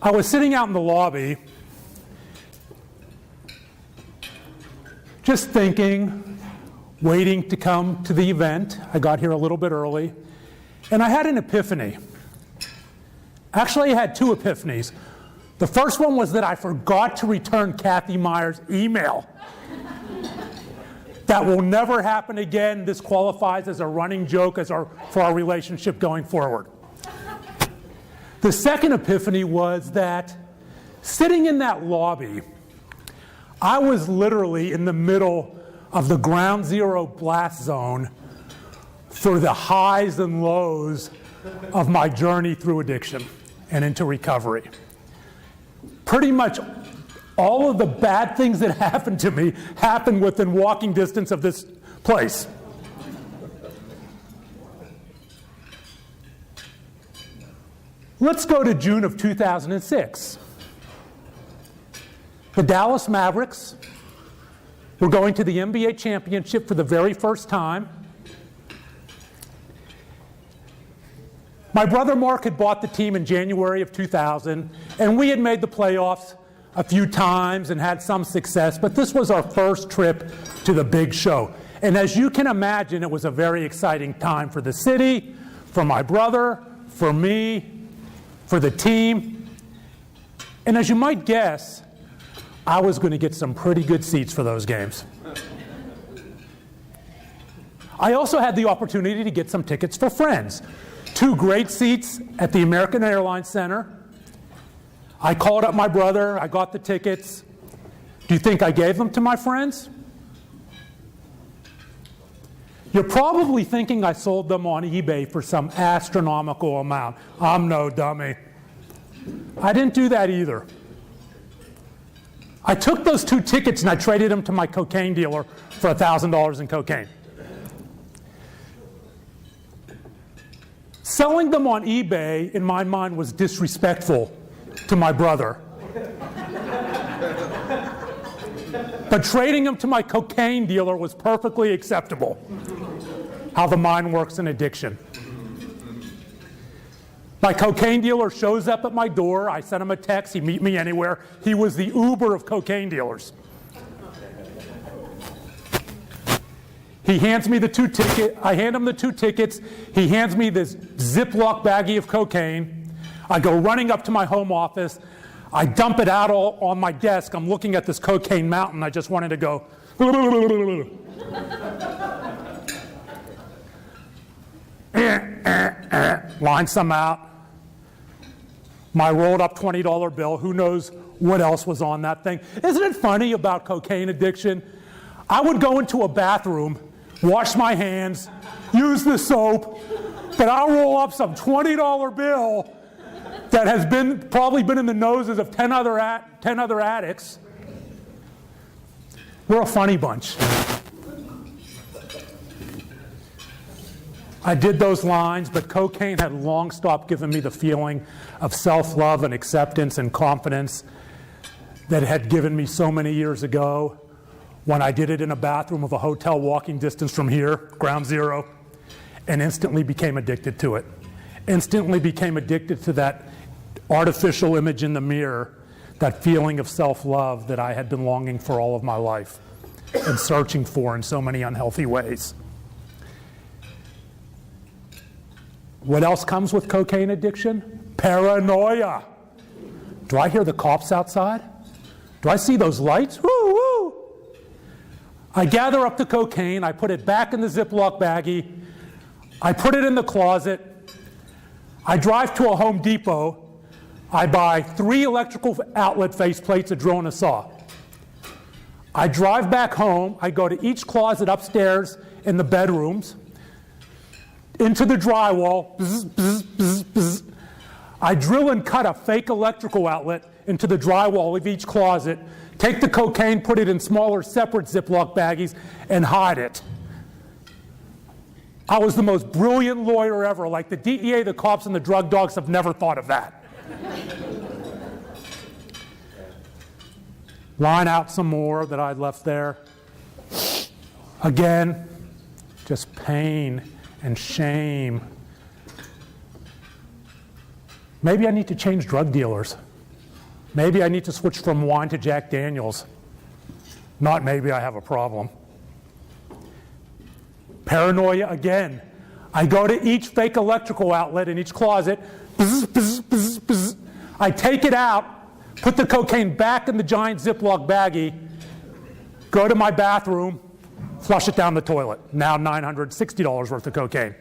I was sitting out in the lobby, just thinking, waiting to come to the event. I got here a little bit early, and I had an epiphany. Actually, I had two epiphanies. The first one was that I forgot to return Kathy Meyer's email. That will never happen again. This qualifies as a running joke for our relationship going forward. The second epiphany was that sitting in that lobby, I was literally in the middle of the ground zero blast zone for the highs and lows of my journey through addiction and into recovery. Pretty much all of the bad things that happened to me happened within walking distance of this place. Let's go to June of 2006. The Dallas Mavericks were going to the NBA championship for the very first time. My brother Mark had bought the team in January of 2000, and we had made the playoffs a few times and had some success, but this was our first trip to the big show. And as you can imagine, it was a very exciting time for the city, for my brother, for me, for the team. And as you might guess, I was going to get some pretty good seats for those games. I also had the opportunity to get some tickets for friends. 2 great seats at the American Airlines Center. I called up my brother, I got the tickets. Do you think I gave them to my friends? You're probably thinking I sold them on eBay for some astronomical amount. I'm no dummy. I didn't do that either. I took those 2 tickets and I traded them to my cocaine dealer for $1,000 in cocaine. Selling them on eBay, in my mind, was disrespectful to my brother. But trading them to my cocaine dealer was perfectly acceptable. How the mind works in addiction. My cocaine dealer shows up at my door. I sent him a text. He'd meet me anywhere. He was the Uber of cocaine dealers. He hands me the 2 tickets. I hand him the 2 tickets. He hands me this Ziploc baggie of cocaine. I go running up to my home office. I dump it out all on my desk. I'm looking at this cocaine mountain. I just wanted to go. Line some out. My rolled up $20 bill. Who knows what else was on that thing? Isn't it funny about cocaine addiction? I would go into a bathroom, wash my hands, use the soap, but I'll roll up some $20 bill that has probably been in the noses of 10 other addicts. We're a funny bunch. I did those lines, but cocaine had long stopped giving me the feeling of self-love and acceptance and confidence that it had given me so many years ago when I did it in a bathroom of a hotel walking distance from here, ground zero, and instantly became addicted to it. Instantly became addicted to that artificial image in the mirror, that feeling of self-love that I had been longing for all of my life and searching for in so many unhealthy ways. What else comes with cocaine addiction? Paranoia. Do I hear the cops outside? Do I see those lights? Woo, woo. I gather up the cocaine, I put it back in the Ziploc baggie, I put it in the closet, I drive to a Home Depot, I buy 3 electrical outlet faceplates, a drill and a saw. I drive back home, I go to each closet upstairs in the bedrooms, into the drywall, bzz, bzz, bzz, bzz. I drill and cut a fake electrical outlet into the drywall of each closet, take the cocaine, put it in smaller separate Ziploc baggies, and hide it. I was the most brilliant lawyer ever. Like the DEA, the cops, and the drug dogs have never thought of that. Line out some more that I'd left there. Again, just pain and shame. Maybe I need to change drug dealers. Maybe I need to switch from wine to Jack Daniels. Not maybe I have a problem. Paranoia again. I go to each fake electrical outlet in each closet. Bzz, bzz, bzz, bzz. I take it out, put the cocaine back in the giant Ziploc baggie, go to my bathroom, flush it down the toilet. Now $960 worth of cocaine.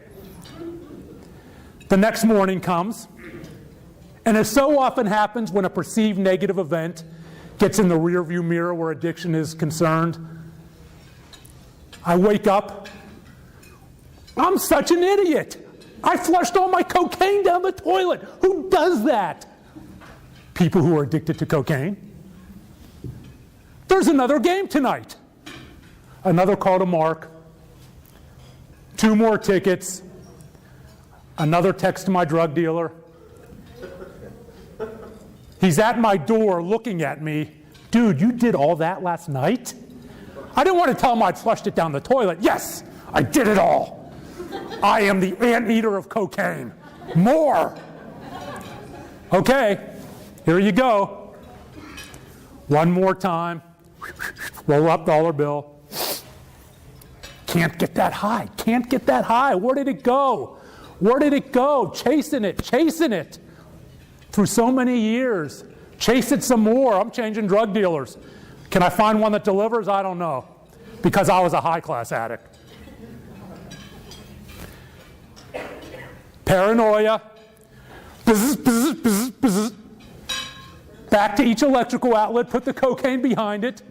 The next morning comes, and as so often happens when a perceived negative event gets in the rearview mirror where addiction is concerned, I wake up. I'm such an idiot. I flushed all my cocaine down the toilet. Who does that? People who are addicted to cocaine. There's another game tonight. Another call to Mark. 2 more tickets. Another text to my drug dealer. He's at my door looking at me. Dude, you did all that last night? I didn't want to tell him I'd flushed it down the toilet. Yes, I did it all. I am the anteater of cocaine. More. Okay, here you go. One more time. Roll up dollar bill. Can't get that high. Can't get that high. Where did it go? Where did it go? Chasing it, chasing it. Through so many years. Chase it some more. I'm changing drug dealers. Can I find one that delivers? I don't know. Because I was a high-class addict. Paranoia. Bzz, bzz, bzz, bzz. Back to each electrical outlet. Put the cocaine behind it.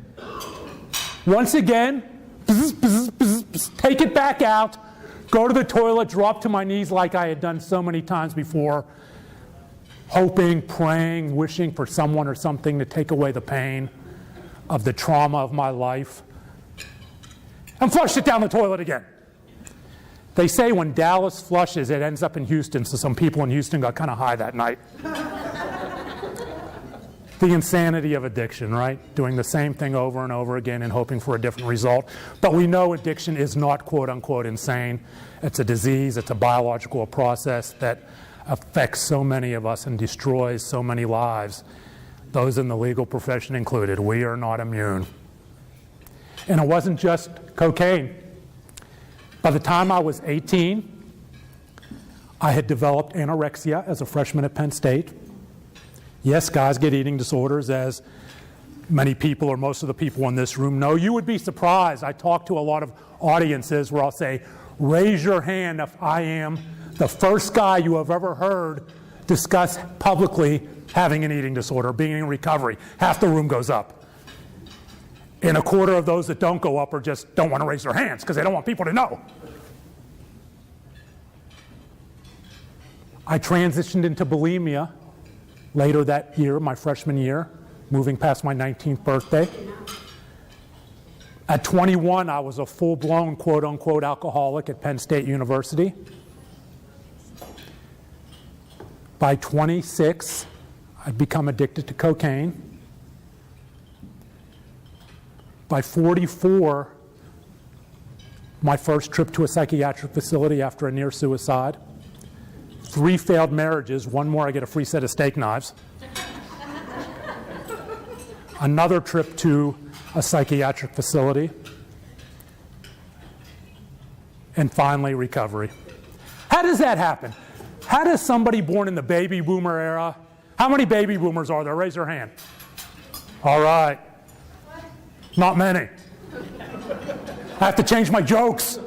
Once again. Bzz, bzz, bzz, bzz. Take it back out. Go to the toilet. Drop to my knees like I had done so many times before. Hoping, praying, wishing for someone or something to take away the pain of the trauma of my life. And flushed it down the toilet again. They say when Dallas flushes, it ends up in Houston, so some people in Houston got kind of high that night. The insanity of addiction, right? Doing the same thing over and over again and hoping for a different result. But we know addiction is not quote-unquote insane. It's a disease, it's a biological process that affects so many of us and destroys so many lives, those in the legal profession included. We are not immune. And it wasn't just cocaine. By the time I was 18, I had developed anorexia as a freshman at Penn State. Yes, guys get eating disorders, as many people or most of the people in this room know. You would be surprised. I talk to a lot of audiences where I'll say, raise your hand if I am the first guy you have ever heard discuss publicly having an eating disorder, being in recovery. Half the room goes up. And a quarter of those that don't go up are just don't want to raise their hands because they don't want people to know. I transitioned into bulimia later that year, my freshman year, moving past my 19th birthday. At 21, I was a full-blown quote-unquote alcoholic at Penn State University. By 26, I'd become addicted to cocaine. By 44, my first trip to a psychiatric facility after a near suicide. 3 failed marriages, 1 more I get a free set of steak knives. Another trip to a psychiatric facility. And finally, recovery. How does that happen? How does somebody born in the baby boomer era, how many baby boomers are there? Raise your hand. All right. Not many. I have to change my jokes.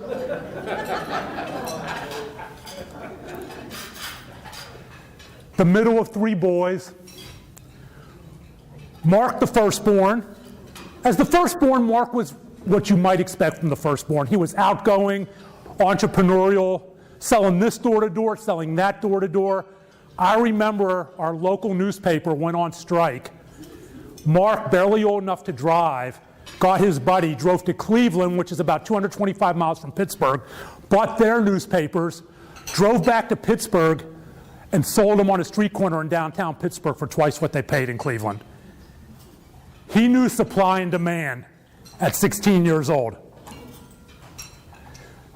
The middle of 3 boys. Mark the firstborn. As the firstborn, Mark was what you might expect from the firstborn. He was outgoing, entrepreneurial, selling this door to door, selling that door to door. I remember our local newspaper went on strike. Mark, barely old enough to drive, got his buddy, drove to Cleveland, which is about 225 miles from Pittsburgh, bought their newspapers, drove back to Pittsburgh, and sold them on a street corner in downtown Pittsburgh for twice what they paid in Cleveland. He knew supply and demand at 16 years old.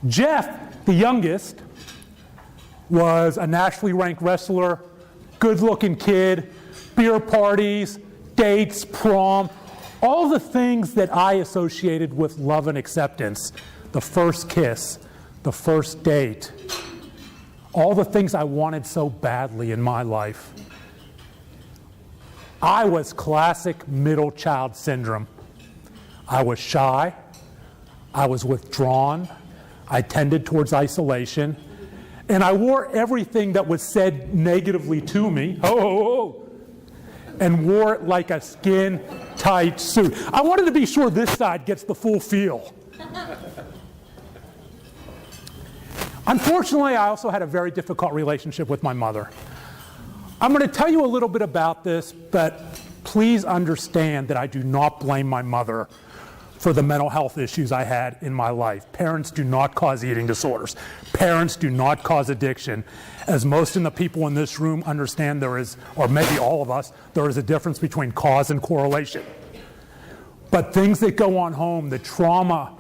Jeff, the youngest, was a nationally ranked wrestler, good-looking kid, beer parties, dates, prom, all the things that I associated with love and acceptance, the first kiss, the first date, all the things I wanted so badly in my life. I was classic middle child syndrome. I was shy, I was withdrawn, I tended towards isolation, and I wore everything that was said negatively to me, and wore it like a skin-tight suit. I wanted to be sure this side gets the full feel. Unfortunately, I also had a very difficult relationship with my mother. I'm going to tell you a little bit about this, but please understand that I do not blame my mother for the mental health issues I had in my life. Parents do not cause eating disorders. Parents do not cause addiction. As most of the people in this room understand, there is, or maybe all of us, there is a difference between cause and correlation. But things that go on home, the trauma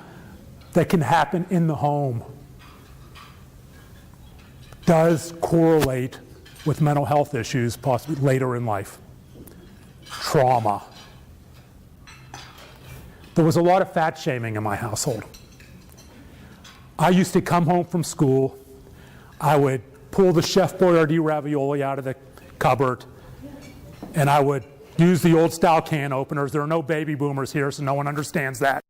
that can happen in the home, does correlate with mental health issues possibly later in life. Trauma. There was a lot of fat shaming in my household. I used to come home from school, I would pull the Chef Boyardee ravioli out of the cupboard, and I would use the old style can openers. There are no baby boomers here, so no one understands that.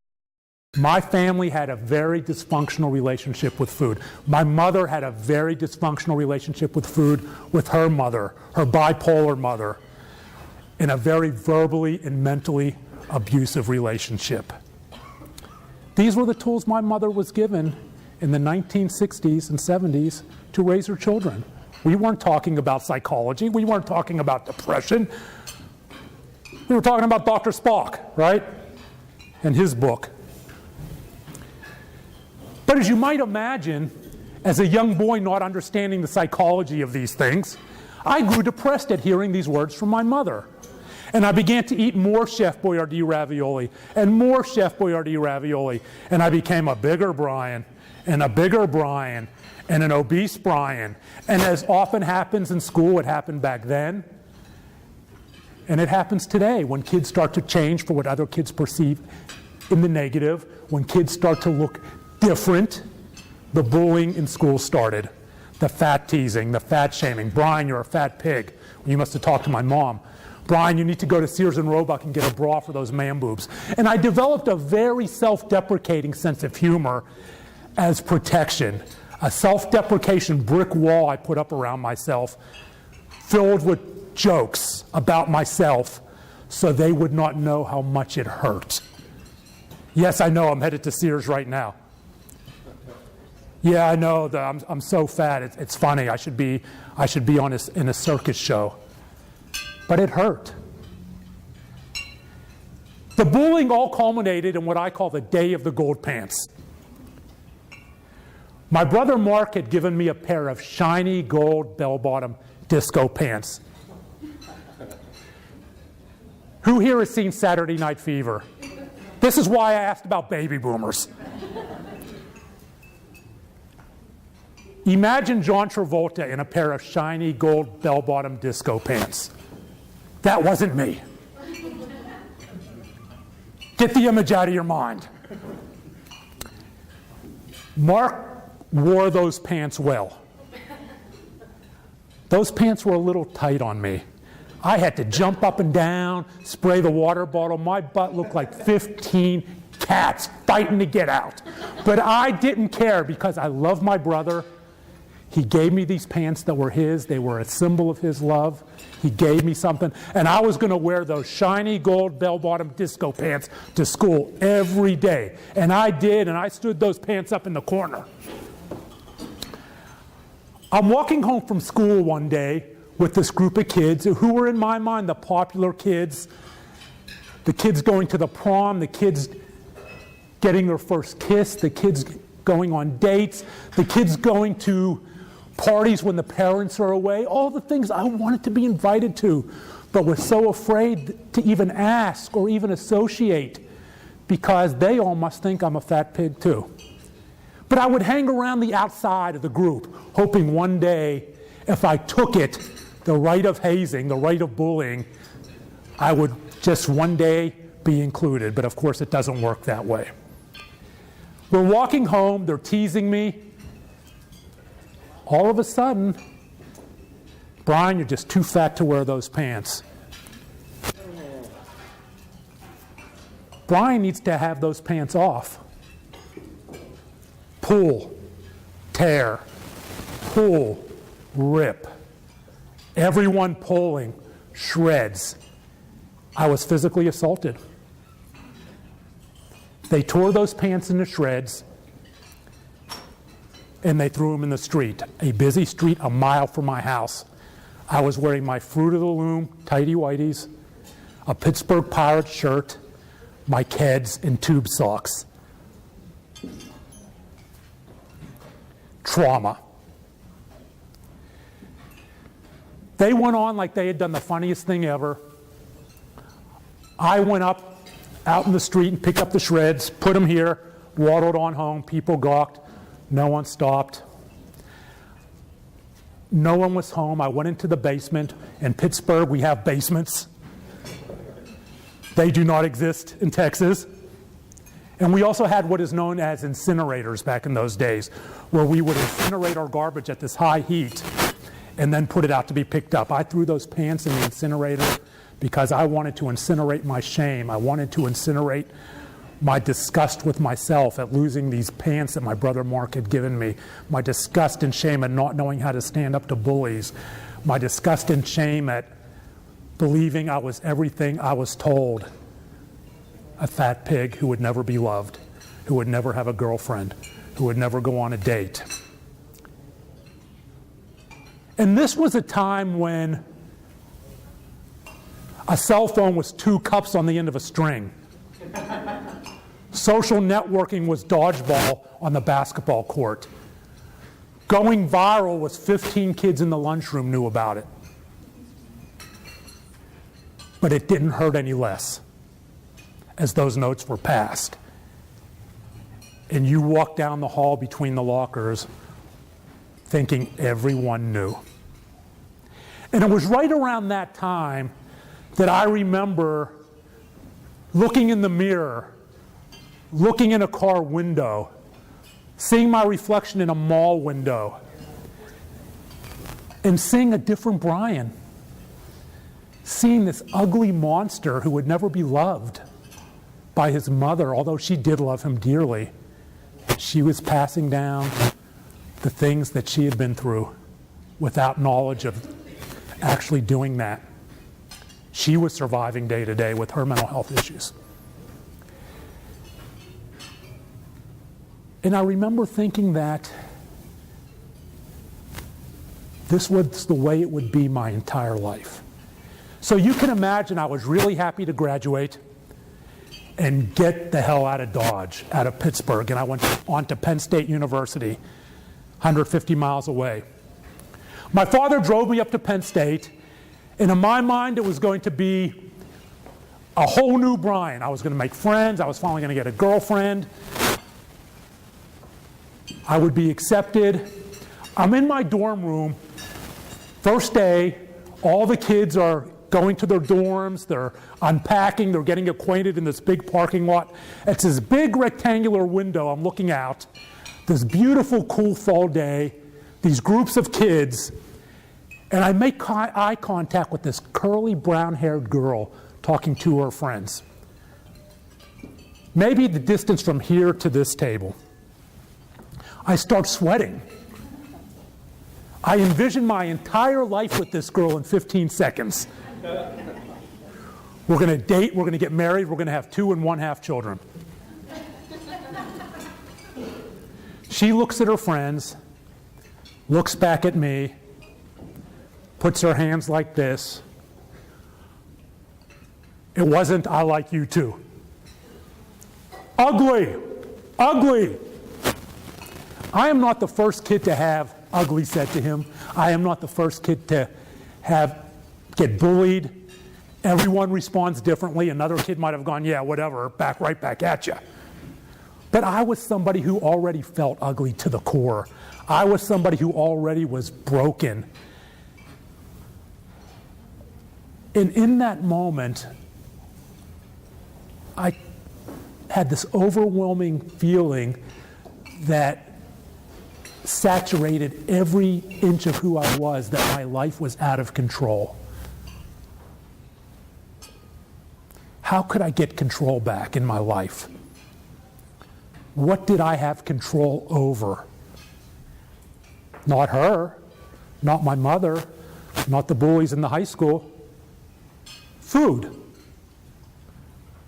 My family had a very dysfunctional relationship with food. My mother had a very dysfunctional relationship with food with her mother, her bipolar mother, in a very verbally and mentally abusive relationship. These were the tools my mother was given in the 1960s and 70s to raise her children. We weren't talking about psychology. We weren't talking about depression. We were talking about Dr. Spock, right? And his book. But as you might imagine, as a young boy not understanding the psychology of these things, I grew depressed at hearing these words from my mother. And I began to eat more Chef Boyardee ravioli and more Chef Boyardee ravioli. And I became a bigger Brian and a bigger Brian and an obese Brian. And as often happens in school, it happened back then. And it happens today when kids start to change for what other kids perceive in the negative, when kids start to look different. The bullying in school started. The fat teasing, the fat shaming. Brian, you're a fat pig. You must have talked to my mom. Brian, you need to go to Sears and Roebuck and get a bra for those man boobs. And I developed a very self-deprecating sense of humor as protection. A self-deprecation brick wall I put up around myself, filled with jokes about myself, so they would not know how much it hurt. Yes, I know, I'm headed to Sears right now. Yeah, I know, I'm so fat, it's funny, I should be in a circus show. But it hurt. The bullying all culminated in what I call the day of the gold pants. My brother Mark had given me a pair of shiny gold bell-bottom disco pants. Who here has seen Saturday Night Fever? This is why I asked about baby boomers. Imagine John Travolta in a pair of shiny gold bell-bottom disco pants. That wasn't me. Get the image out of your mind. Mark wore those pants well. Those pants were a little tight on me. I had to jump up and down, spray the water bottle. My butt looked like 15 cats fighting to get out. But I didn't care because I love my brother. He gave me these pants that were his. They were a symbol of his love. He gave me something. And I was going to wear those shiny gold bell-bottom disco pants to school every day. And I did, and I stood those pants up in the corner. I'm walking home from school one day with this group of kids who were, in my mind, the popular kids. The kids going to the prom, the kids getting their first kiss, the kids going on dates, the kids going to parties when the parents are away, all the things I wanted to be invited to, but was so afraid to even ask or even associate because they all must think I'm a fat pig too. But I would hang around the outside of the group, hoping one day, if I took it, the right of hazing, the right of bullying, I would just one day be included, but of course it doesn't work that way. We're walking home, they're teasing me. All of a sudden, Brian, you're just too fat to wear those pants. Brian needs to have those pants off. Pull, tear, pull, rip. Everyone pulling, shreds. I was physically assaulted. They tore those pants into shreds and they threw them in the street, a busy street a mile from my house. I was wearing my Fruit of the Loom tighty whities, a Pittsburgh Pirates shirt, my Keds, and tube socks. Trauma. They went on like they had done the funniest thing ever. I went up out in the street and picked up the shreds, put them here, waddled on home. People gawked. No one stopped. No one was home. I went into the basement. In Pittsburgh, we have basements. They do not exist in Texas. And we also had what is known as incinerators back in those days, where we would incinerate our garbage at this high heat and then put it out to be picked up. I threw those pants in the incinerator because I wanted to incinerate my shame. I wanted to incinerate my disgust with myself at losing these pants that my brother Mark had given me, my disgust and shame at not knowing how to stand up to bullies, my disgust and shame at believing I was everything I was told. A fat pig who would never be loved, who would never have a girlfriend, who would never go on a date. And this was a time when a cell phone was 2 cups on the end of a string. Social networking was dodgeball on the basketball court. Going viral was 15 kids in the lunchroom knew about it. But it didn't hurt any less as those notes were passed. And you walked down the hall between the lockers thinking everyone knew. And it was right around that time that I remember looking in the mirror, looking in a car window, seeing my reflection in a mall window, and seeing a different Brian, seeing this ugly monster who would never be loved by his mother, although she did love him dearly. She was passing down the things that she had been through without knowledge of actually doing that. She was surviving day to day with her mental health issues. And I remember thinking that this was the way it would be my entire life. So you can imagine I was really happy to graduate and get the hell out of Dodge, out of Pittsburgh, and I went on to Penn State University, 150 miles away. My father drove me up to Penn State, and in my mind it was going to be a whole new Brian. I was going to make friends, I was finally going to get a girlfriend, I would be accepted. I'm in my dorm room, first day, all the kids are going to their dorms, they're unpacking, they're getting acquainted in this big parking lot. It's this big rectangular window I'm looking out, this beautiful, cool fall day, these groups of kids, and I make eye contact with this curly, brown-haired girl talking to her friends. Maybe the distance from here to this table. I start sweating. I envision my entire life with this girl in 15 seconds. We're going to date, we're going to get married, we're going to have 2 1/2 children. She looks at her friends, looks back at me, puts her hands like this. It wasn't, I like you too. Ugly, ugly. I am not the first kid to have ugly said to him. I am not the first kid to get bullied. Everyone responds differently. Another kid might have gone, yeah, whatever, right back at you. But I was somebody who already felt ugly to the core. I was somebody who already was broken. And in that moment, I had this overwhelming feeling that saturated every inch of who I was, that my life was out of control. How could I get control back in my life? What did I have control over? Not her, not my mother, not the bullies in the high school. Food.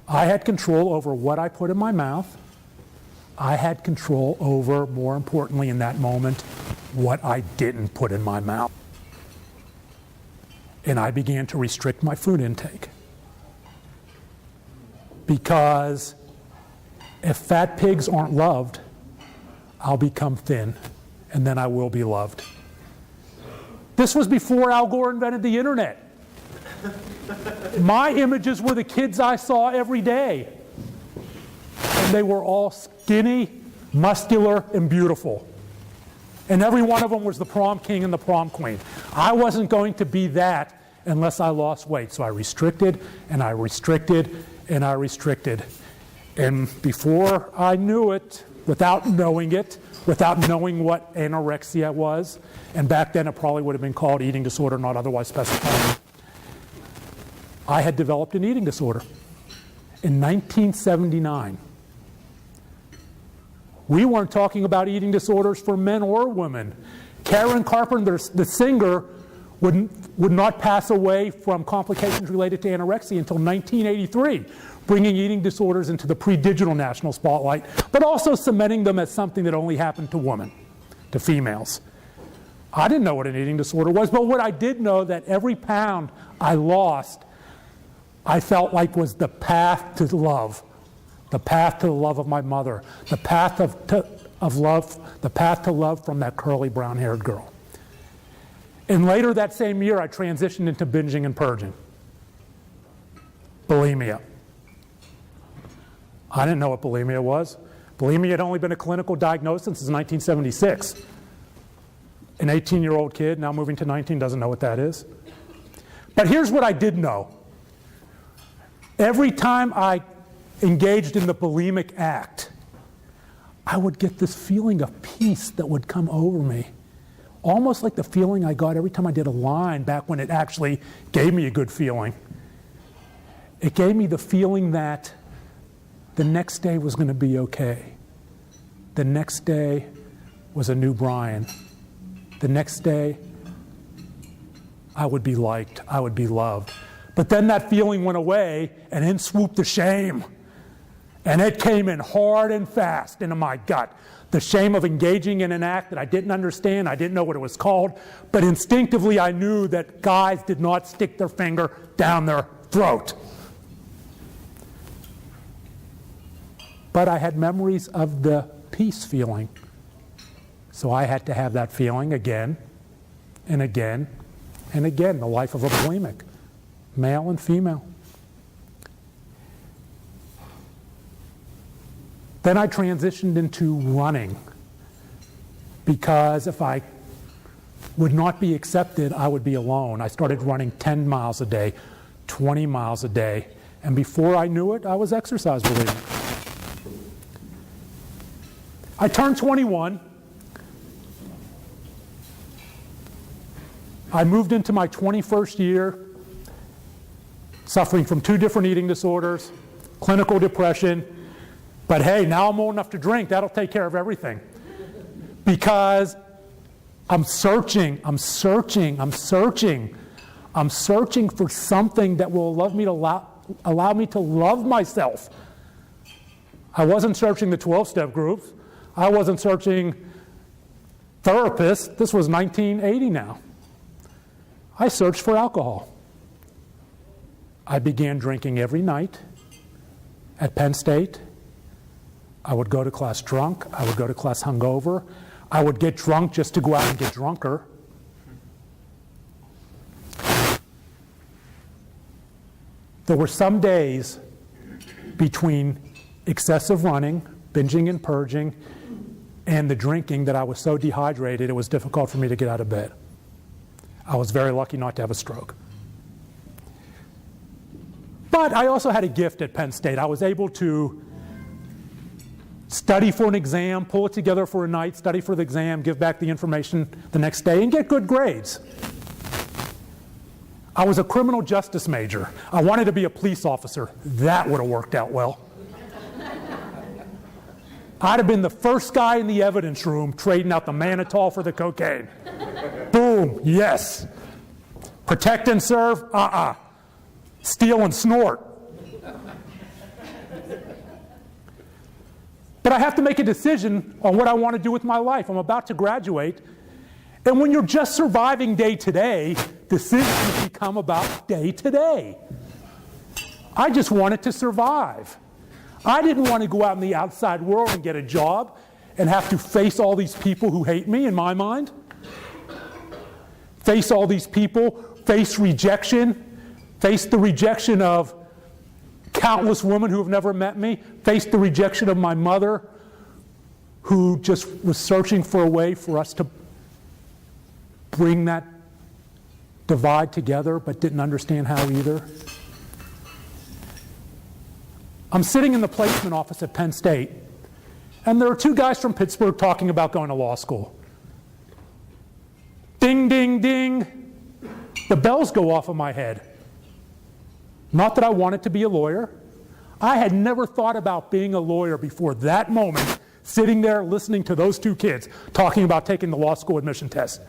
I had control over what I put in my mouth. I had control over, more importantly in that moment, what I didn't put in my mouth. And I began to restrict my food intake. Because if fat pigs aren't loved, I'll become thin, and then I will be loved. This was before Al Gore invented the internet. My images were the kids I saw every day. And they were all skinny, muscular, and beautiful. And every one of them was the prom king and the prom queen. I wasn't going to be that unless I lost weight. So I restricted, and I restricted, and I restricted. And before I knew it, without knowing it, without knowing what anorexia was, and back then it probably would have been called eating disorder, not otherwise specified, I had developed an eating disorder in 1979. We weren't talking about eating disorders for men or women. Karen Carpenter, the singer, would not pass away from complications related to anorexia until 1983, bringing eating disorders into the pre-digital national spotlight, but also cementing them as something that only happened to women, to females. I didn't know what an eating disorder was, but what I did know that every pound I lost, I felt like was the path to love, the path to the love of my mother, the path of love, the path to love from that curly brown-haired girl. And later that same year, I transitioned into binging and purging. Bulimia. I didn't know what bulimia was. Bulimia had only been a clinical diagnosis since 1976. An 18-year-old kid, now moving to 19, doesn't know what that is. But here's what I did know. Every time I engaged in the bulimic act, I would get this feeling of peace that would come over me. Almost like the feeling I got every time I did a line back when it actually gave me a good feeling. It gave me the feeling that the next day was going to be okay. The next day was a new Brian. The next day, I would be liked, I would be loved. But then that feeling went away, and in swooped the shame. And it came in hard and fast into my gut. The shame of engaging in an act that I didn't understand, I didn't know what it was called, but instinctively I knew that guys did not stick their finger down their throat. But I had memories of the peace feeling. So I had to have that feeling again and again and again, the life of a bulimic, male and female. Then I transitioned into running, because if I would not be accepted, I would be alone. I started running 10 miles a day, 20 miles a day, and before I knew it, I was exercise bulimic. I turned 21. I moved into my 21st year, suffering from 2 different eating disorders, clinical depression. But hey, now I'm old enough to drink. That'll take care of everything. Because I'm searching for something that will allow me to love myself. I wasn't searching the 12-step groups. I wasn't searching therapists. This was 1980 now. I searched for alcohol. I began drinking every night at Penn State. I would go to class drunk. I would go to class hungover. I would get drunk just to go out and get drunker. There were some days between excessive running, binging and purging, and the drinking that I was so dehydrated it was difficult for me to get out of bed. I was very lucky not to have a stroke. But I also had a gift at Penn State. I was able to study for an exam, pull it together for a night, study for the exam, give back the information the next day, and get good grades. I was a criminal justice major. I wanted to be a police officer. That would have worked out well. I'd have been the first guy in the evidence room trading out the mannitol for the cocaine. Boom, yes. Protect and serve, Steal and snort. But I have to make a decision on what I want to do with my life. I'm about to graduate. And when you're just surviving day to day, decisions become about day to day. I just wanted to survive. I didn't want to go out in the outside world and get a job and have to face all these people who hate me, in my mind. Face all these people, face rejection, face the rejection of countless women who have never met me, face the rejection of my mother, who just was searching for a way for us to bring that divide together, but didn't understand how either. I'm sitting in the placement office at Penn State, and there are two guys from Pittsburgh talking about going to law school. Ding, ding, ding. The bells go off in my head. Not that I wanted to be a lawyer. I had never thought about being a lawyer before that moment, sitting there listening to those two kids talking about taking the law school admission test.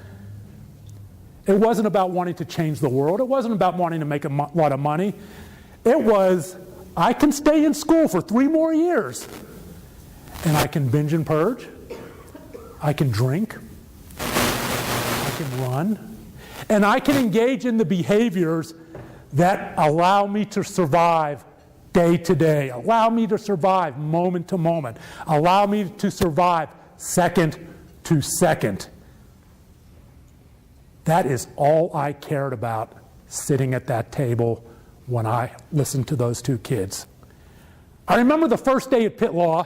It wasn't about wanting to change the world. It wasn't about wanting to make a lot of money. It was, I can stay in school for 3 more years, and I can binge and purge. I can drink. I can run. And I can engage in the behaviors that allow me to survive day to day, allow me to survive moment to moment, allow me to survive second to second. That is all I cared about sitting at that table when I listened to those two kids. I remember the first day at Pitt Law.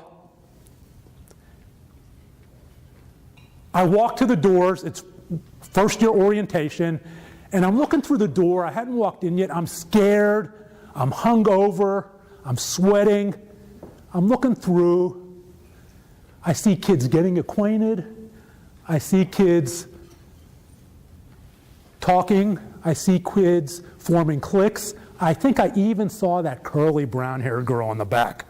I walked to the doors. It's first year orientation. And I'm looking through the door. I hadn't walked in yet. I'm scared. I'm hungover. I'm sweating. I'm looking through. I see kids getting acquainted. I see kids talking. I see kids forming cliques. I think I even saw that curly brown-haired girl in the back.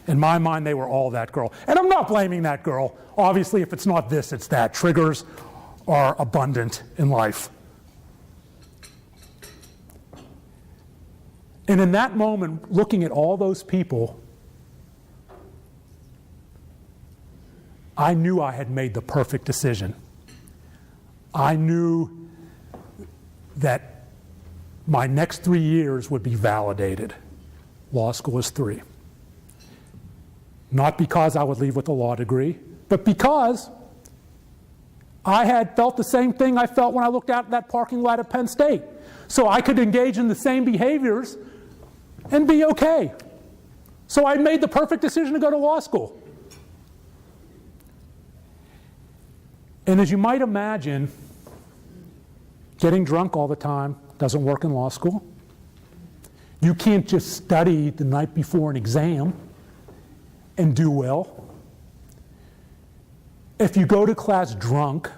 In my mind, they were all that girl. And I'm not blaming that girl. Obviously, if it's not this, it's that. Triggers are abundant in life. And in that moment, looking at all those people, I knew I had made the perfect decision. I knew that my next 3 years would be validated. Law school is 3. Not because I would leave with a law degree, but because I had felt the same thing I felt when I looked out at that parking lot at Penn State. So I could engage in the same behaviors and be okay. So I made the perfect decision to go to law school. And as you might imagine, getting drunk all the time doesn't work in law school. You can't just study the night before an exam and do well. If you go to class drunk,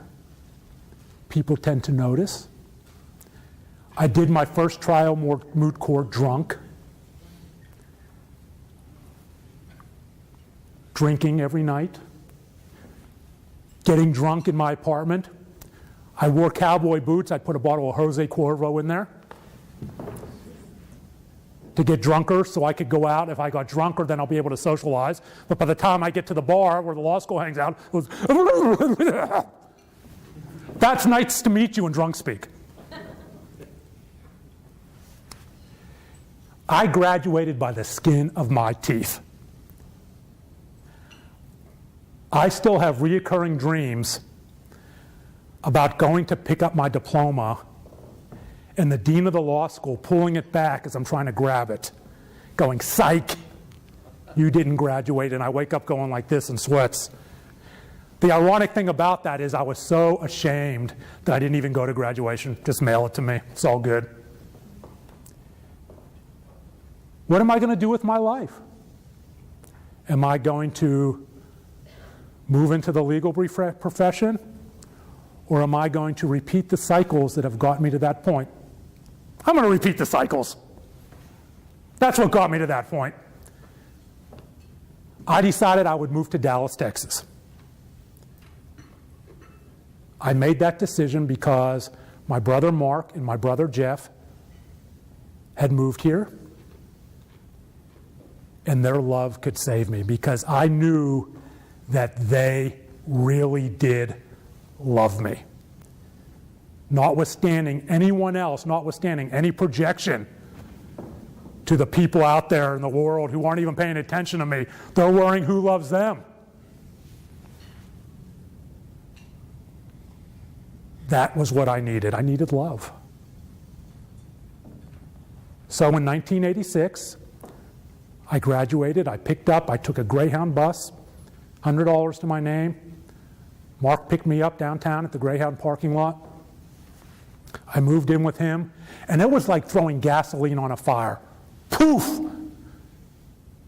people tend to notice. I did my first trial moot court drunk. Drinking every night. Getting drunk in my apartment. I wore cowboy boots. I'd put a bottle of Jose Cuervo in there to get drunker so I could go out. If I got drunker, then I'll be able to socialize. But by the time I get to the bar where the law school hangs out, it was that's nice to meet you in drunk speak. I graduated by the skin of my teeth. I still have reoccurring dreams about going to pick up my diploma and the dean of the law school pulling it back as I'm trying to grab it, going, psych, you didn't graduate, and I wake up going like this in sweats. The ironic thing about that is I was so ashamed that I didn't even go to graduation. Just mail it to me. It's all good. What am I going to do with my life? Am I going to move into the legal profession? Or am I going to repeat the cycles that have got me to that point? I'm going to repeat the cycles. That's what got me to that point. I decided I would move to Dallas, Texas. I made that decision because my brother Mark and my brother Jeff had moved here, and their love could save me because I knew that they really did love me. Notwithstanding anyone else, notwithstanding any projection to the people out there in the world who aren't even paying attention to me, they're worrying who loves them. That was what I needed. I needed love. So in 1986, I graduated. I took a Greyhound bus, $100 to my name. Mark picked me up downtown at the Greyhound parking lot. I moved in with him, and it was like throwing gasoline on a fire. Poof!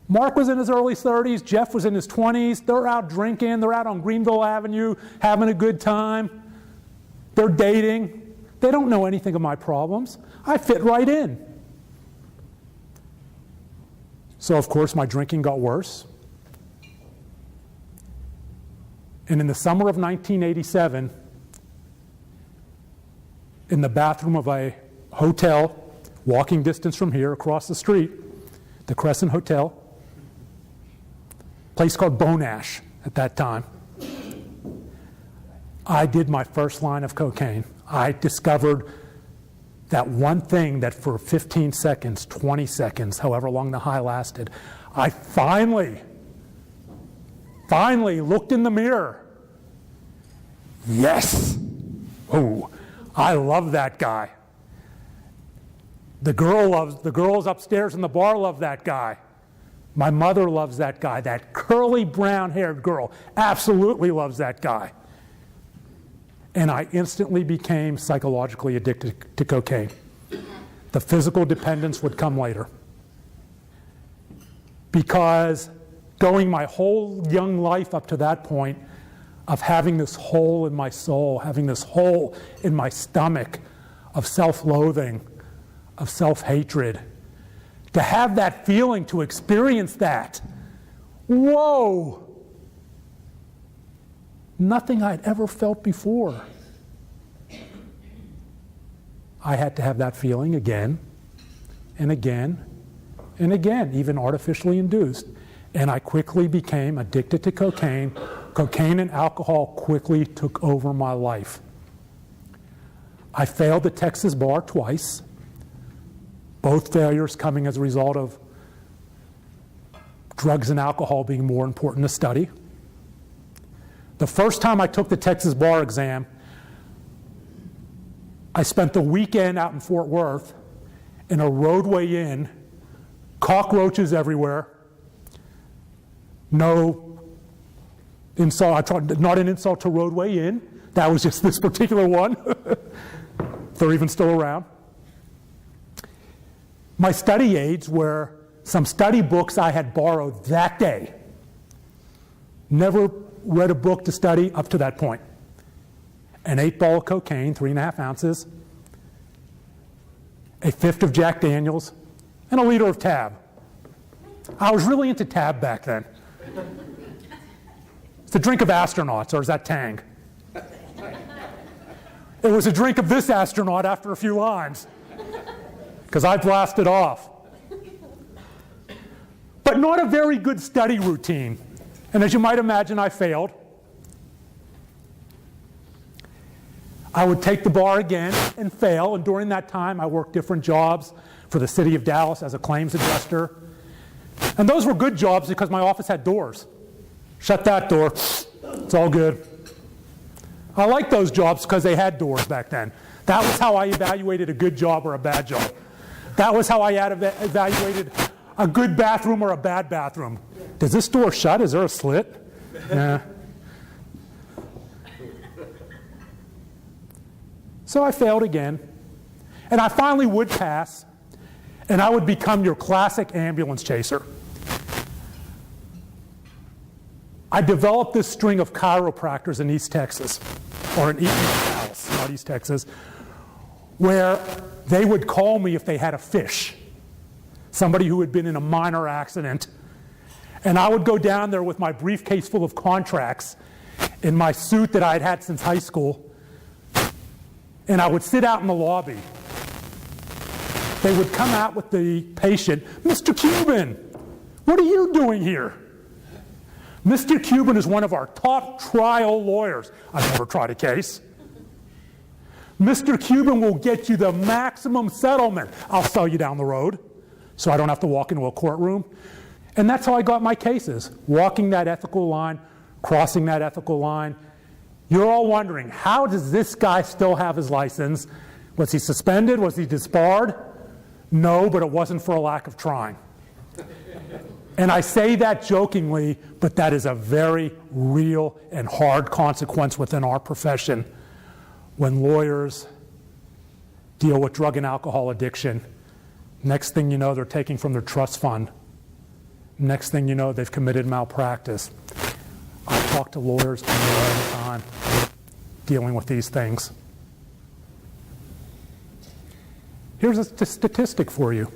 Mark was in his early 30s. Jeff was in his 20s. They're out drinking. They're out on Greenville Avenue having a good time. They're dating. They don't know anything of my problems. I fit right in. So, of course, my drinking got worse. And in the summer of 1987, in the bathroom of a hotel, walking distance from here, across the street, the Crescent Hotel, a place called Bonash at that time, I did my first line of cocaine. I discovered that one thing that for 15 seconds, 20 seconds, however long the high lasted, I finally looked in the mirror. Yes! Oh, I love that guy. The girls upstairs in the bar love that guy. My mother loves that guy. That curly brown-haired girl absolutely loves that guy. And I instantly became psychologically addicted to cocaine. The physical dependence would come later. Because going my whole young life up to that point of having this hole in my soul, having this hole in my stomach of self-loathing, of self-hatred, to have that feeling, to experience that, whoa! Nothing I'd ever felt before. I had to have that feeling again and again and again, even artificially induced. And I quickly became addicted to cocaine. Cocaine and alcohol quickly took over my life. I failed the Texas bar twice, both failures coming as a result of drugs and alcohol being more important to study. The first time I took the Texas bar exam, I spent the weekend out in Fort Worth in a roadway inn, cockroaches everywhere, no insult, not an insult to roadway inn, that was just this particular one. They're even still around. My study aids were some study books I had borrowed that day. Never read a book to study up to that point. An 8-ball of cocaine, 3.5 ounces, a fifth of Jack Daniels, and a liter of Tab. I was really into Tab back then. It's a drink of astronauts, or is that Tang? It was a drink of this astronaut after a few lines, because I blasted off. But not a very good study routine. And as you might imagine, I failed. I would take the bar again and fail, and during that time I worked different jobs for the city of Dallas as a claims adjuster. And those were good jobs because my office had doors. Shut that door, it's all good. I liked those jobs because they had doors back then. That was how I evaluated a good job or a bad job. That was how I evaluated a good bathroom or a bad bathroom. Does this door shut? Is there a slit? Nah. So I failed again. And I finally would pass. and I would become your classic ambulance chaser. I developed this string of chiropractors in East Texas, or in Dallas, not East Texas, where they would call me if they had a fish, somebody who had been in a minor accident. And I would go down there with my briefcase full of contracts in my suit that I had had since high school, and I would sit out in the lobby. They would come out with the patient, "Mr. Cuban, what are you doing here?" Mr. Cuban is one of our top trial lawyers. I've never tried a case. Mr. Cuban will get you the maximum settlement. I'll sell you down the road so I don't have to walk into a courtroom. And that's how I got my cases, walking that ethical line, crossing that ethical line. You're all wondering, how does this guy still have his license? Was he suspended? Was he disbarred? No, but it wasn't for a lack of trying. And I say that jokingly, but that is a very real and hard consequence within our profession. When lawyers deal with drug and alcohol addiction, next thing you know, they're taking from their trust fund. Next thing you know, they've committed malpractice. I talk to lawyers all the time dealing with these things. Here's a statistic for you.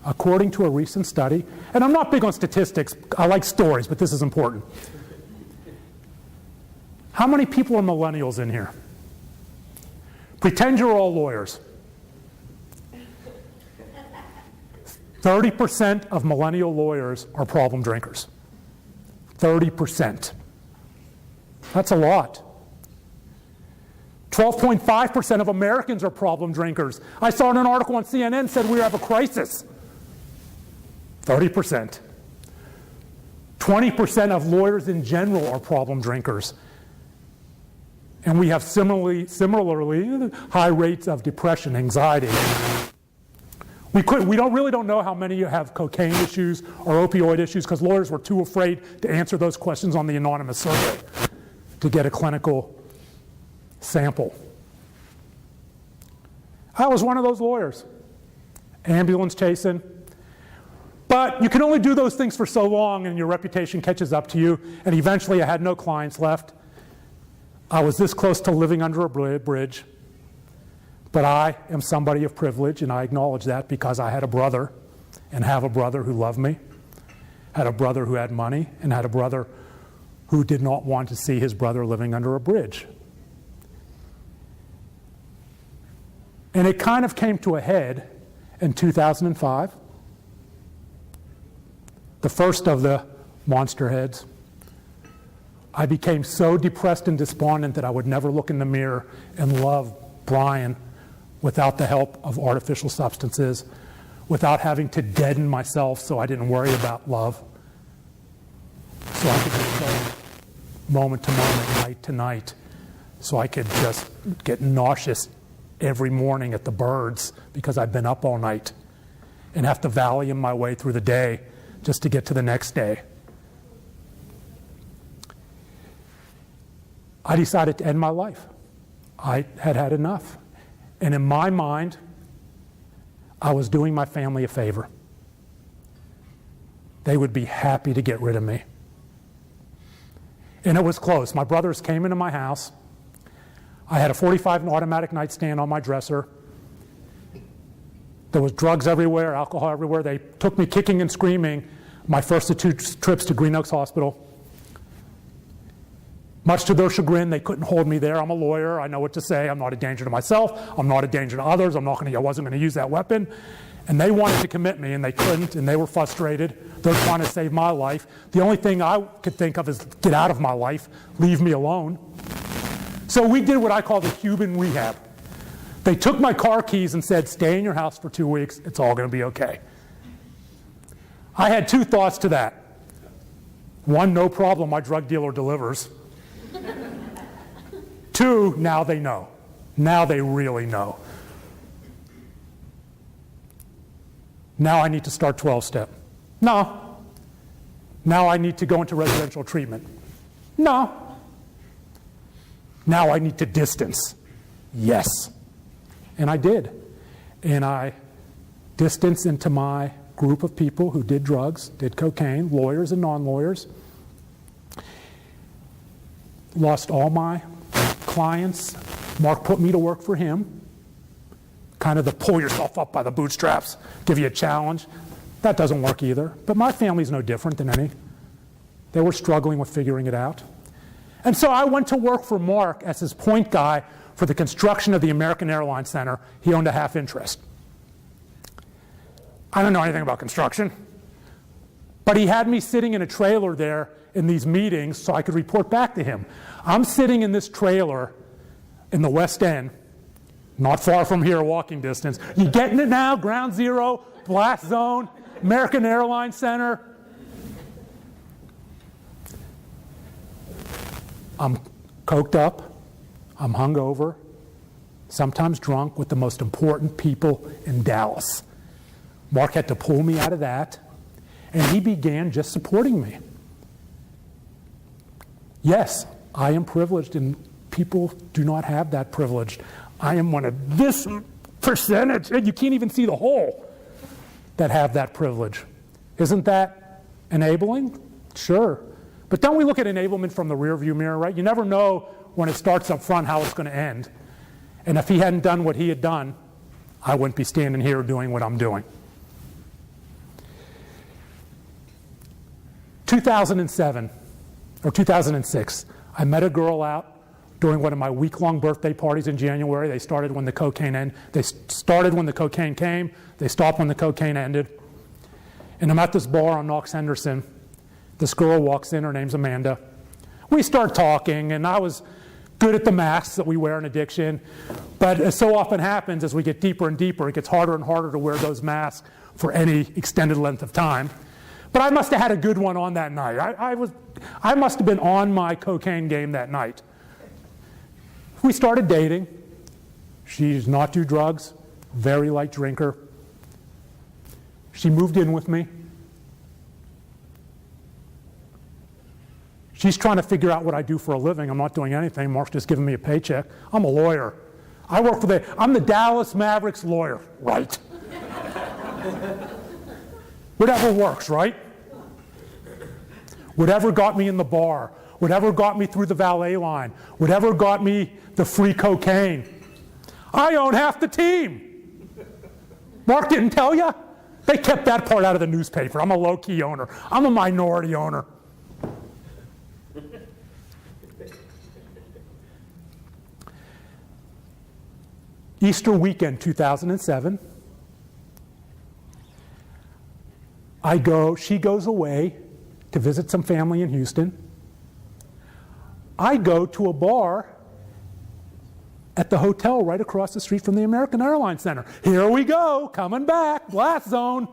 According to a recent study, and I'm not big on statistics, I like stories, but this is important. How many people are millennials in here? Pretend you're all lawyers. 30% of millennial lawyers are problem drinkers. 30%. That's a lot. 12.5% of Americans are problem drinkers. I saw in an article on CNN said we have a crisis. 30%. 20% of lawyers in general are problem drinkers. And we have similarly high rates of depression, anxiety. We really don't know how many have cocaine issues or opioid issues because lawyers were too afraid to answer those questions on the anonymous survey to get a clinical sample. I was one of those lawyers, ambulance chasing. But you can only do those things for so long and your reputation catches up to you, and eventually I had no clients left. I was this close to living under a bridge, but I am somebody of privilege, and I acknowledge that because I had a brother and have a brother who loved me, had a brother who had money, and had a brother who did not want to see his brother living under a bridge. And it kind of came to a head in 2005. The first of the monster heads. I became so depressed and despondent that I would never look in the mirror and love Brian without the help of artificial substances, without having to deaden myself so I didn't worry about love. So I could just go moment to moment, night to night, so I could just get nauseous every morning at the birds because I'd been up all night and have to Valium my way through the day just to get to the next day. I decided to end my life. I had had enough. And in my mind, I was doing my family a favor. They would be happy to get rid of me. And it was close. My brothers came into my house. I had a .45 automatic nightstand on my dresser. There was drugs everywhere, alcohol everywhere. They took me kicking and screaming my first of 2 trips to Green Oaks Hospital. Much to their chagrin, they couldn't hold me there. I'm a lawyer. I know what to say. I'm not a danger to myself. I'm not a danger to others. I wasn't going to use that weapon. And they wanted to commit me, and they couldn't, and they were frustrated. They're trying to save my life. The only thing I could think of is get out of my life, leave me alone. So we did what I call the Cuban rehab. They took my car keys and said, stay in your house for 2 weeks. It's all going to be okay. I had 2 thoughts to that. One, no problem, my drug dealer delivers. 2, now they know. Now they really know. Now I need to start 12-step. No. Now I need to go into residential treatment. No. Now I need to distance. Yes. And I did. And I distance into my group of people who did drugs, did cocaine, lawyers and non-lawyers. Lost all my clients. Mark put me to work for him. Kind of the pull yourself up by the bootstraps, give you a challenge. That doesn't work either. But my family's no different than any. They were struggling with figuring it out. And so I went to work for Mark as his point guy for the construction of the American Airlines Center. He owned a half interest. I don't know anything about construction, but he had me sitting in a trailer there in these meetings so I could report back to him. I'm sitting in this trailer in the West End, not far from here, walking distance. You getting it now? Ground Zero, Blast Zone, American Airlines Center. I'm coked up, I'm hungover, sometimes drunk with the most important people in Dallas. Mark had to pull me out of that, and he began just supporting me. Yes, I am privileged, and people do not have that privilege. I am one of this percentage, and you can't even see the whole, that have that privilege. Isn't that enabling? Sure. But don't we look at enablement from the rearview mirror, right? You never know when it starts up front how it's going to end. And if he hadn't done what he had done, I wouldn't be standing here doing what I'm doing. 2007 or 2006, I met a girl out during one of my week-long birthday parties in January. They started when the cocaine ended. They started when the cocaine came. They stopped when the cocaine ended. And I'm at this bar on Knox Henderson. This girl walks in. Her name's Amanda. We start talking, and I was good at the masks that we wear in addiction. But as so often happens, as we get deeper and deeper, it gets harder and harder to wear those masks for any extended length of time. But I must have had a good one on that night. I must have been on my cocaine game that night. We started dating. She does not do drugs, very light drinker. She moved in with me. She's trying to figure out what I do for a living. I'm not doing anything. Mark's just giving me a paycheck. I'm a lawyer. I'm the Dallas Mavericks lawyer, right? Whatever works, right? Whatever got me in the bar, whatever got me through the valet line, whatever got me the free cocaine. I own half the team. Mark didn't tell you? They kept that part out of the newspaper. I'm a low-key owner. I'm a minority owner. Easter weekend 2007. She goes away to visit some family in Houston. I go to a bar at the hotel right across the street from the American Airlines Center. Here we go, coming back, Blast Zone.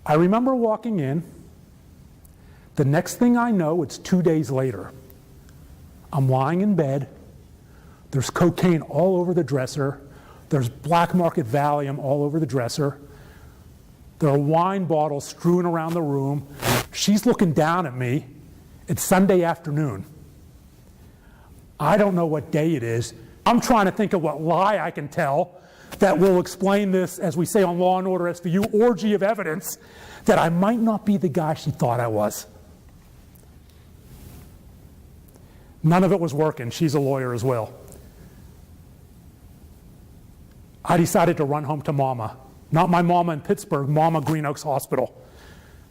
I remember walking in. The next thing I know, it's 2 days later. I'm lying in bed. There's cocaine all over the dresser. There's black market Valium all over the dresser. There are wine bottles strewn around the room. She's looking down at me. It's Sunday afternoon. I don't know what day it is. I'm trying to think of what lie I can tell that will explain this, as we say on Law and Order SVU, orgy of evidence, that I might not be the guy she thought I was. None of it was working. She's a lawyer as well. I decided to run home to Mama. Not my mama in Pittsburgh, Mama Green Oaks Hospital.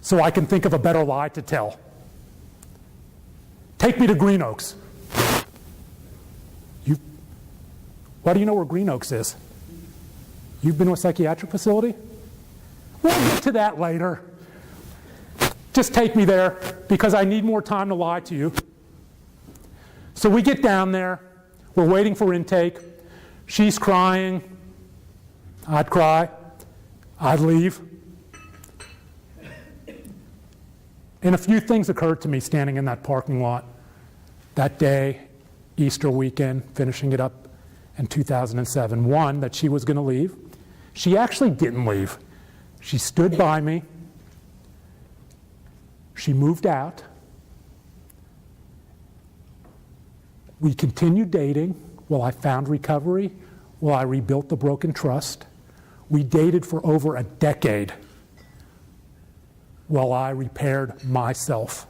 So I can think of a better lie to tell. Take me to Green Oaks. Why do you know where Green Oaks is? You've been to a psychiatric facility? We'll get to that later. Just take me there because I need more time to lie to you. So we get down there. We're waiting for intake. She's crying. I'd cry. I'd leave. And a few things occurred to me standing in that parking lot that day, Easter weekend, finishing it up in 2007. One, that she was going to leave. She actually didn't leave. She stood by me. She moved out. We continued dating while I found recovery, while I rebuilt the broken trust, We dated for over a decade while I repaired myself.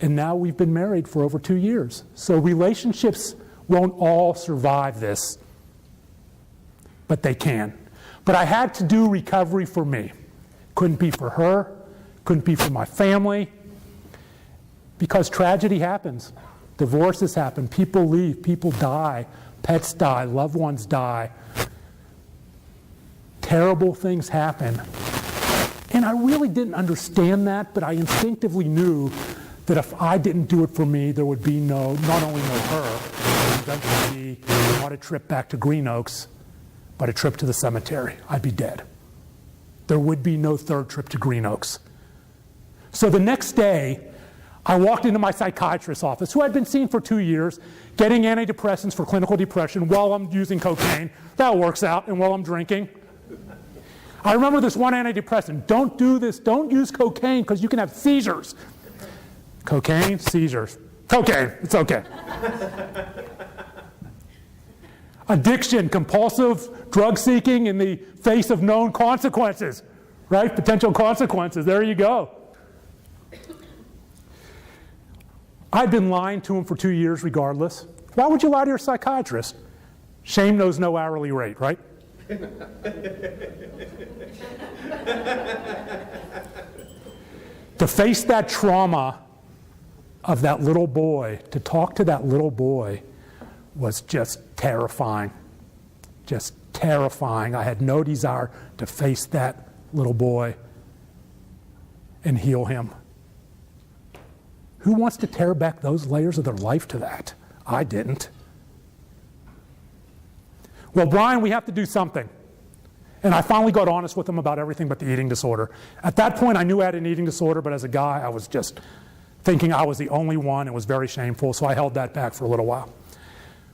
And now we've been married for over 2 years. So relationships won't all survive this, but they can. But I had to do recovery for me. Couldn't be for her, couldn't be for my family, because tragedy happens. Divorces happen, people leave, people die, pets die, loved ones die. Terrible things happen. And I really didn't understand that, but I instinctively knew that if I didn't do it for me, there would be not only no her, there would eventually be not a trip back to Green Oaks, but a trip to the cemetery. I'd be dead. There would be no third trip to Green Oaks. So the next day, I walked into my psychiatrist's office, who I'd been seeing for 2 years, getting antidepressants for clinical depression while I'm using cocaine. That works out, and while I'm drinking. I remember this one antidepressant. Don't do this. Don't use cocaine because you can have seizures. Cocaine, seizures. Cocaine, it's okay. Addiction, compulsive drug seeking in the face of known consequences, right? Potential consequences. There you go. I'd been lying to him for 2 years regardless. Why would you lie to your psychiatrist? Shame knows no hourly rate, right? To face that trauma of that little boy, to talk to that little boy, was just terrifying. Just terrifying. I had no desire to face that little boy and heal him. Who wants to tear back those layers of their life to that? I didn't. Well, Brian, we have to do something. And I finally got honest with him about everything but the eating disorder. At that point, I knew I had an eating disorder, but as a guy, I was just thinking I was the only one. It was very shameful, so I held that back for a little while.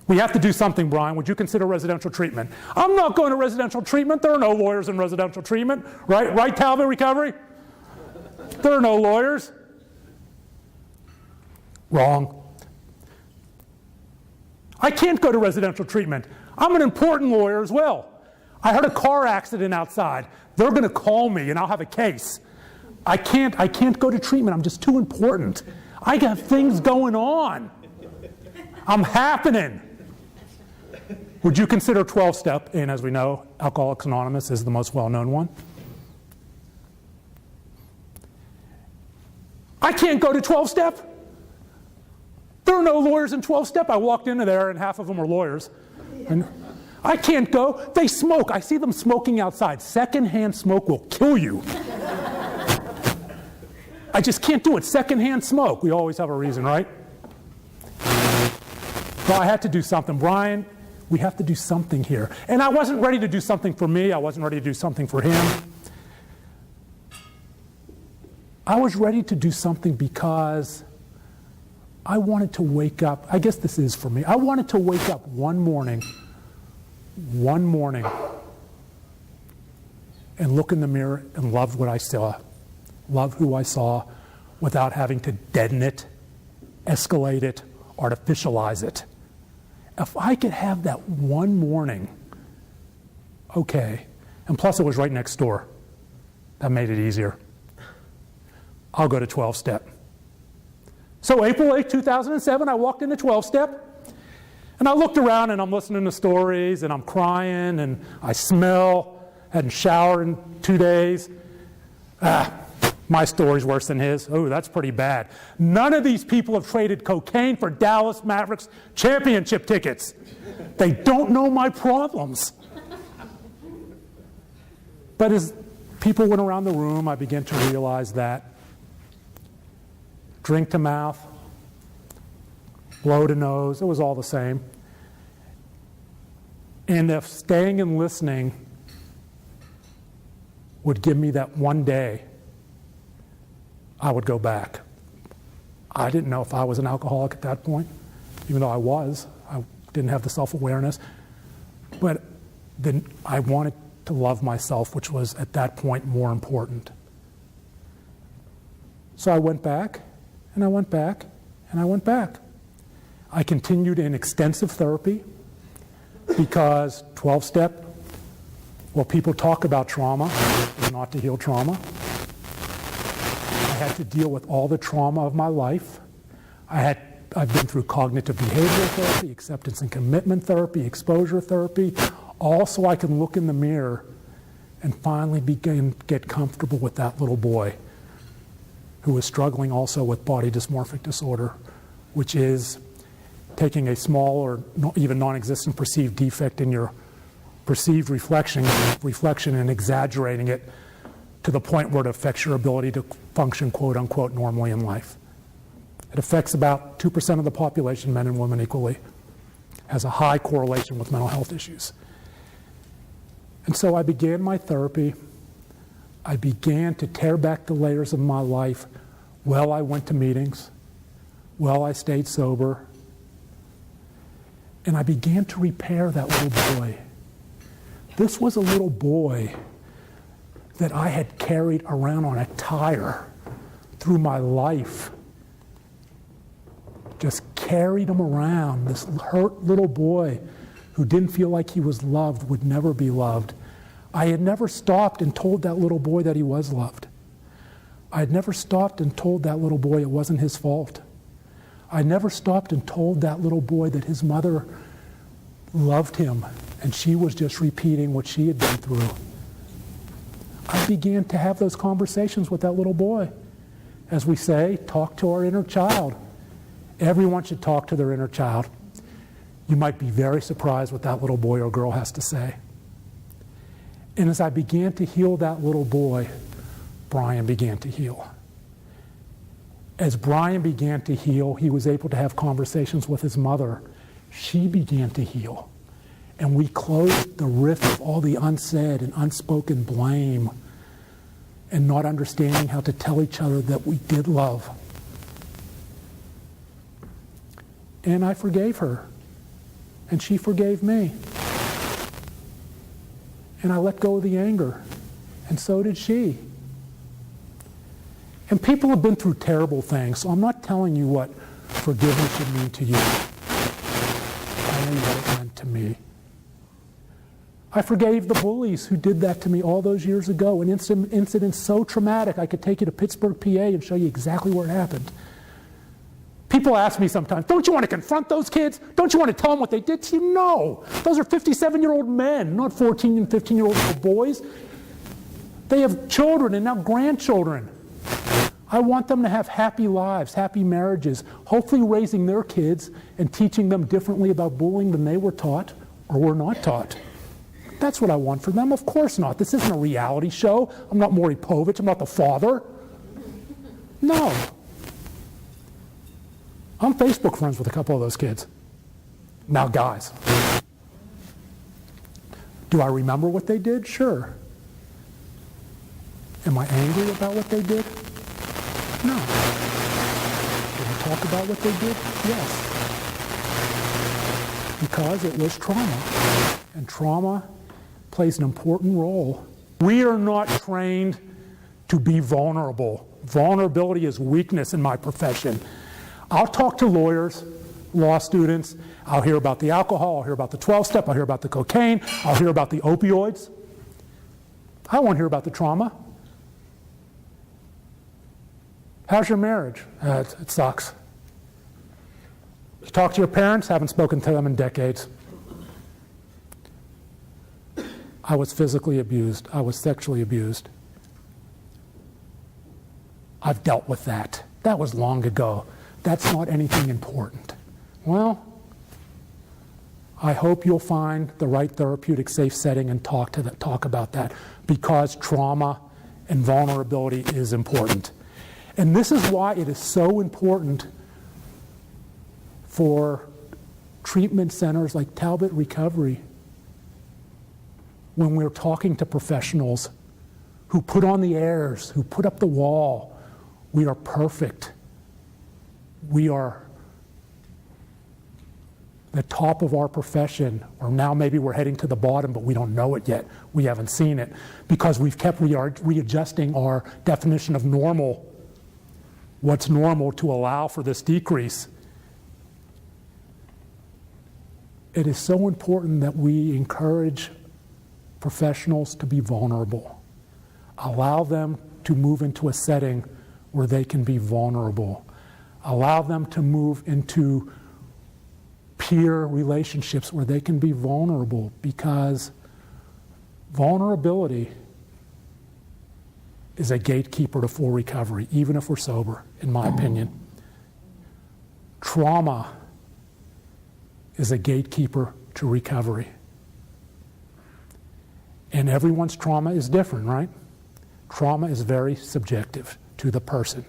We have to do something, Brian. Would you consider residential treatment? I'm not going to residential treatment. There are no lawyers in residential treatment. Right, Talbot Recovery? There are no lawyers. Wrong. I can't go to residential treatment. I'm an important lawyer as well. I heard a car accident outside. They're going to call me and I'll have a case. I can't go to treatment. I'm just too important. I got things going on. I'm happening. Would you consider 12-step? And as we know, Alcoholics Anonymous is the most well-known one. I can't go to 12-step. There are no lawyers in 12-step. I walked into there and half of them were lawyers. And I can't go. They smoke. I see them smoking outside. Secondhand smoke will kill you. I just can't do it. Secondhand smoke. We always have a reason, right? Well, I had to do something. Brian, we have to do something here. And I wasn't ready to do something for me. I wasn't ready to do something for him. I was ready to do something because I wanted to wake up. I guess this is for me. I wanted to wake up one morning, and look in the mirror and love what I saw, love who I saw, without having to deaden it, escalate it, artificialize it. If I could have that one morning, okay, and plus it was right next door. That made it easier. I'll go to 12-step. So April 8, 2007, I walked into 12-step, and I looked around and I'm listening to stories and I'm crying and I smell, hadn't showered in 2 days. My story's worse than his. Oh, that's pretty bad. None of these people have traded cocaine for Dallas Mavericks championship tickets. They don't know my problems. But as people went around the room, I began to realize that drink to mouth, blow to nose, it was all the same. And if staying and listening would give me that one day, I would go back. I didn't know if I was an alcoholic at that point, even though I was. I didn't have the self-awareness. But then I wanted to love myself, which was at that point more important. So I went back, and I went back, and I went back. I continued in extensive therapy. Because 12-step, well, people talk about trauma, is not to heal trauma. I had to deal with all the trauma of my life. I've been through cognitive behavioral therapy, acceptance and commitment therapy, exposure therapy, all so I can look in the mirror and finally get comfortable with that little boy who was struggling also with body dysmorphic disorder, which is taking a small or even non-existent perceived defect in your perceived reflection and exaggerating it to the point where it affects your ability to function, quote unquote, normally in life. It affects about 2% of the population, men and women equally, has a high correlation with mental health issues. And so I began my therapy. I began to tear back the layers of my life. Well, I went to meetings. Well, I stayed sober. And I began to repair that little boy. This was a little boy that I had carried around on a tire through my life. Just carried him around, this hurt little boy who didn't feel like he was loved, would never be loved. I had never stopped and told that little boy that he was loved. I had never stopped and told that little boy it wasn't his fault. I never stopped and told that little boy that his mother loved him and she was just repeating what she had been through. I began to have those conversations with that little boy. As we say, talk to our inner child. Everyone should talk to their inner child. You might be very surprised what that little boy or girl has to say. And as I began to heal that little boy, Brian began to heal. As Brian began to heal, he was able to have conversations with his mother. She began to heal. And we closed the rift of all the unsaid and unspoken blame and not understanding how to tell each other that we did love. And I forgave her. And she forgave me. And I let go of the anger. And so did she. And people have been through terrible things, so I'm not telling you what forgiveness should mean to you. I know what it meant to me. I forgave the bullies who did that to me all those years ago. An incident so traumatic, I could take you to Pittsburgh, PA, and show you exactly where it happened. People ask me sometimes, don't you want to confront those kids? Don't you want to tell them what they did to you? No. Those are 57-year-old men, not 14 and 15-year-old little boys. They have children and now grandchildren. I want them to have happy lives, happy marriages, hopefully raising their kids and teaching them differently about bullying than they were taught or were not taught. That's what I want for them. Of course not. This isn't a reality show. I'm not Maury Povich. I'm not the father. No. I'm Facebook friends with a couple of those kids. Now, guys, do I remember what they did? Sure. Am I angry about what they did? No. Did I talk about what they did? Yes. Because it was trauma. And trauma plays an important role. We are not trained to be vulnerable. Vulnerability is weakness in my profession. I'll talk to lawyers, law students. I'll hear about the alcohol. I'll hear about the 12-step. I'll hear about the cocaine. I'll hear about the opioids. I won't hear about the trauma. How's your marriage? It sucks. You talk to your parents? Haven't spoken to them in decades. I was physically abused. I was sexually abused. I've dealt with that. That was long ago. That's not anything important. Well, I hope you'll find the right therapeutic safe setting and talk about that, because trauma and vulnerability is important. And this is why it is so important for treatment centers like Talbot Recovery, when we're talking to professionals who put on the airs, who put up the wall. We are perfect. We are the top of our profession, or now maybe we're heading to the bottom, but we don't know it yet. We haven't seen it because we've kept readjusting our definition of normal, what's normal, to allow for this decrease. it is so important that we encourage professionals to be vulnerable. Allow them to move into a setting where they can be vulnerable. Allow them to move into peer relationships where they can be vulnerable, because vulnerability is a gatekeeper to full recovery, even if we're sober, in my opinion. Trauma is a gatekeeper to recovery. And everyone's trauma is different, right? Trauma is very subjective to the person.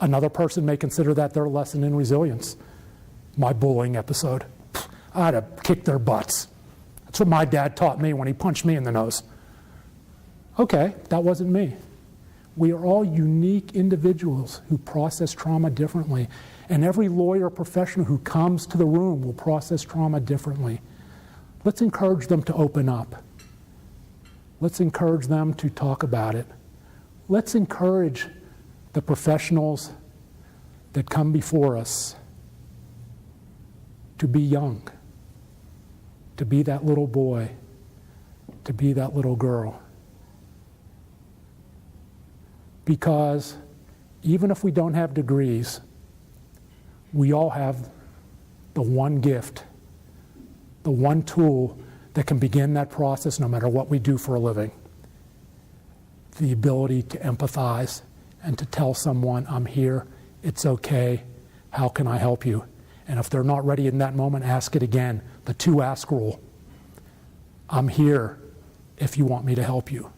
Another person may consider that their lesson in resilience. My bullying episode. I'd have kicked their butts. That's what my dad taught me when he punched me in the nose. Okay, that wasn't me. We are all unique individuals who process trauma differently. And every lawyer professional who comes to the room will process trauma differently. Let's encourage them to open up. Let's encourage them to talk about it. Let's encourage the professionals that come before us to be young, to be that little boy, to be that little girl. Because even if we don't have degrees, we all have the one gift, the one tool that can begin that process no matter what we do for a living. The ability to empathize and to tell someone, I'm here, it's okay, how can I help you? And if they're not ready in that moment, ask it again. The 2-ask rule. I'm here if you want me to help you.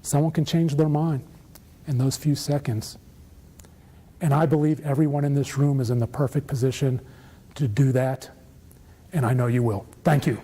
Someone can change their mind in those few seconds. And I believe everyone in this room is in the perfect position to do that, and I know you will. Thank you.